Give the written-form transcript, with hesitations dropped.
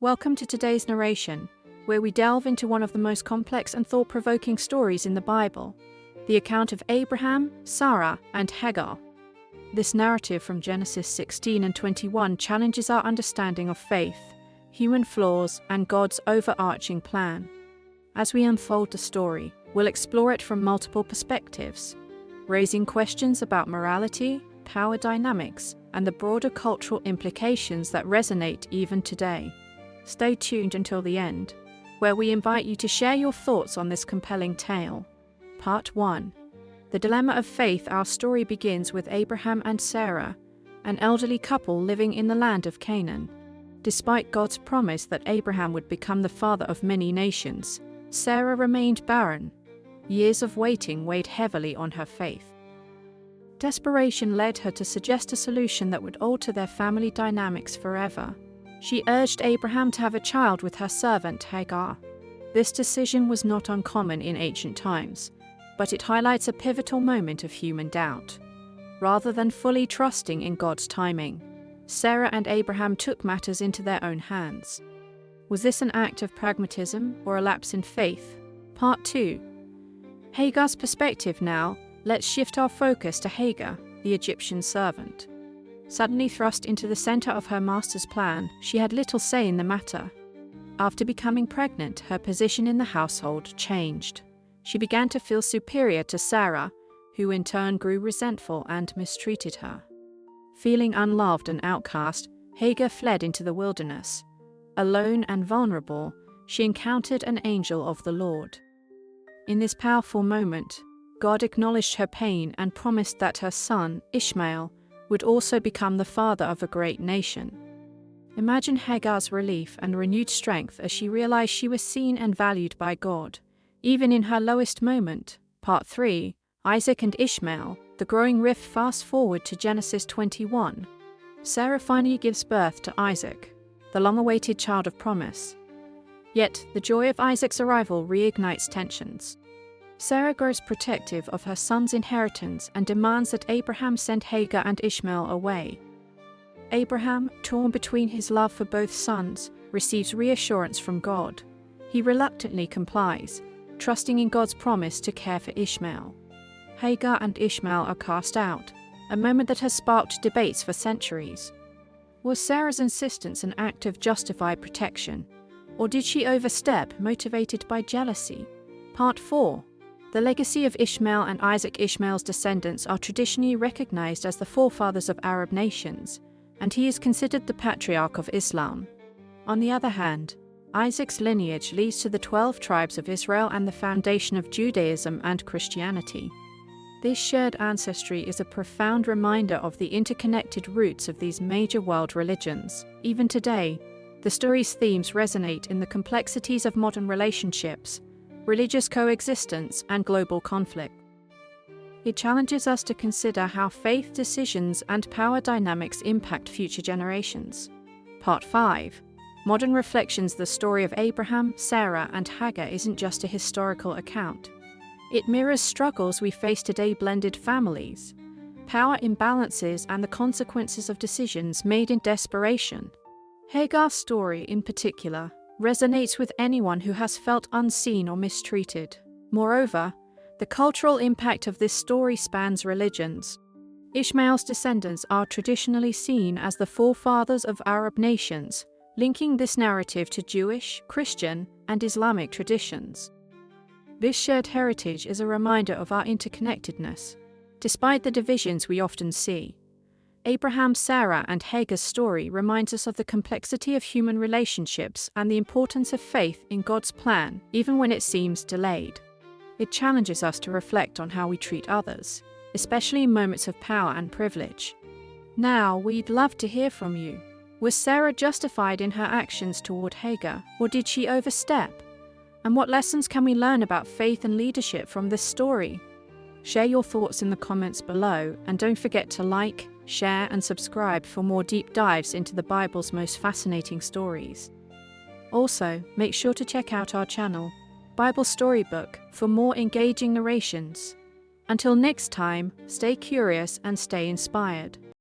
Welcome to today's narration, where we delve into one of the most complex and thought-provoking stories in the Bible, the account of Abraham, Sarah, and Hagar. This narrative from Genesis 16 and 21 challenges our understanding of faith, human flaws, and God's overarching plan. As we unfold the story, we'll explore it from multiple perspectives, raising questions about morality, power dynamics, and the broader cultural implications that resonate even today. Stay tuned until the end, where we invite you to share your thoughts on this compelling tale. Part 1. The Dilemma of Faith. Our story begins with Abraham and Sarah, an elderly couple living in the land of Canaan. Despite God's promise that Abraham would become the father of many nations, Sarah remained barren. Years of waiting weighed heavily on her faith. Desperation led her to suggest a solution that would alter their family dynamics forever. She urged Abraham to have a child with her servant Hagar. This decision was not uncommon in ancient times, but it highlights a pivotal moment of human doubt. Rather than fully trusting in God's timing, Sarah and Abraham took matters into their own hands. Was this an act of pragmatism or a lapse in faith? Part 2. Hagar's perspective. Now, let's shift our focus to Hagar, the Egyptian servant. Suddenly thrust into the center of her master's plan, she had little say in the matter. After becoming pregnant, her position in the household changed. She began to feel superior to Sarah, who in turn grew resentful and mistreated her. Feeling unloved and outcast, Hagar fled into the wilderness. Alone and vulnerable, she encountered an angel of the Lord. In this powerful moment, God acknowledged her pain and promised that her son, Ishmael, would also become the father of a great nation. Imagine Hagar's relief and renewed strength as she realized she was seen and valued by God, even in her lowest moment. Part 3. Isaac and Ishmael. The growing rift. Fast forward to Genesis 21. Sarah finally gives birth to Isaac, the long-awaited child of promise. Yet, the joy of Isaac's arrival reignites tensions. Sarah grows protective of her son's inheritance and demands that Abraham send Hagar and Ishmael away. Abraham, torn between his love for both sons, receives reassurance from God. He reluctantly complies, trusting in God's promise to care for Ishmael. Hagar and Ishmael are cast out, a moment that has sparked debates for centuries. Was Sarah's insistence an act of justified protection, or did she overstep, motivated by jealousy? Part 4. The legacy of Ishmael and Isaac. Ishmael's descendants are traditionally recognized as the forefathers of Arab nations, and he is considered the patriarch of Islam. On the other hand, Isaac's lineage leads to the 12 tribes of Israel and the foundation of Judaism and Christianity. This shared ancestry is a profound reminder of the interconnected roots of these major world religions. Even today, the story's themes resonate in the complexities of modern relationships, religious coexistence, and global conflict. It challenges us to consider how faith decisions and power dynamics impact future generations. Part 5. Modern reflections. The story of Abraham, Sarah, and Hagar isn't just a historical account. It mirrors struggles we face today: blended families, power imbalances, and the consequences of decisions made in desperation. Hagar's story, in particular, resonates with anyone who has felt unseen or mistreated. Moreover, the cultural impact of this story spans religions. Ishmael's descendants are traditionally seen as the forefathers of Arab nations, linking this narrative to Jewish, Christian, and Islamic traditions. This shared heritage is a reminder of our interconnectedness, despite the divisions we often see. Abraham, Sarah, and Hagar's story reminds us of the complexity of human relationships and the importance of faith in God's plan, even when it seems delayed. It challenges us to reflect on how we treat others, especially in moments of power and privilege. Now, we'd love to hear from you. Was Sarah justified in her actions toward Hagar, or did she overstep? And what lessons can we learn about faith and leadership from this story? Share your thoughts in the comments below, and don't forget to like, share, and subscribe for more deep dives into the Bible's most fascinating stories. Also, make sure to check out our channel, Bible Storybook, for more engaging narrations. Until next time, stay curious and stay inspired.